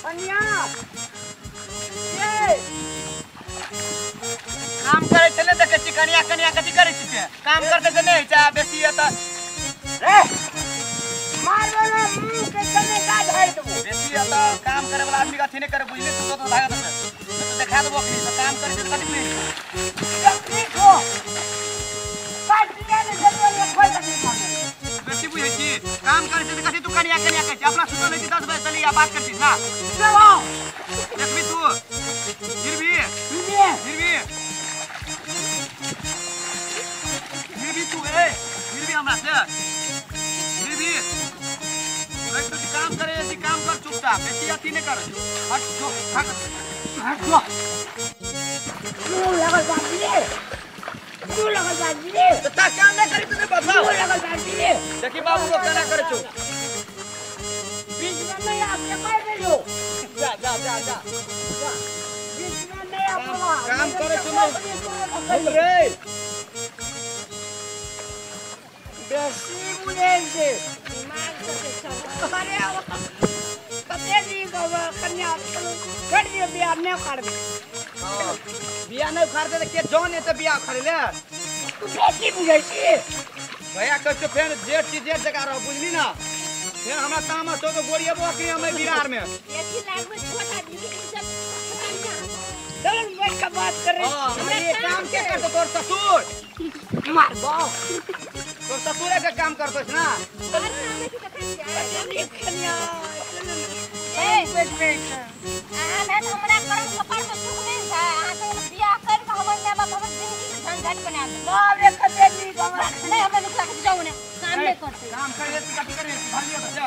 कन्या ये काम करे चले त के कन्या कन्या कथि करे छी काम करते से नहीं चा बेसी है त रे मार वाला मुंह के चले का धार दबो बेसी है त काम करे वाला आदमी का थी नहीं करे बुझले तू तो भागत है तो दिखा देबो कि तो काम करे से कथि नहीं ठीक हो काट दिया ने जल्दी खोल दे बेसी बुझे छी काम करे से कथि तू कन्या कन्या कहै अपना सुतल है 10 बजे चली या बात करती ना चलो देखबी तू गिरबी तू रे गिरबी हमरा से गिरबी तू काम करे ऐसी काम कर चुपचाप ऐसी अति नहीं कर हट जो हट जो तू लगल बाजी तो ता काम नहीं करी तूने बताओ तू लगल बाजी देखी बाबू को क्या करे छु बीच में नहीं आपके मार दे लो जा बीच में नहीं आपको काम करे तुम रे बेसी मुझे दिमाग से चल अरे कते दी गवा कन्या कर दियो बियाह नहीं कर दे हां बियाह नहीं कर दे के जौन है तो बियाह कर ले तू बेसी बुझै छी भैया कह तो फिर जेठ जगह रह बुझली ना फिर हमरा तामस हो तो गोरिया बो के हमें बिहार में बेसी लाग में छोटा दीदी सब चल बैठ के बात कर रहे हां ये काम के कर तो तोर ससुर मार बो तो ससुरे के काम करतो छ ना अरे नामे की कथा कन्या ए बैठ आना हमरा करम कपार पे सुख नहीं था आ तो बियाह कर के हमर ने बाप हमर जिंदगी में झंझट बना दे बाप रे कते दी हमरा नहीं हमें नुकसान के जाऊ ने काम नहीं करते काम कर ले कथि करे भर लिया बच्चा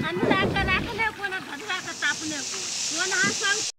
अनुराग का राखने को ना भदवा का तापने को वो ना संग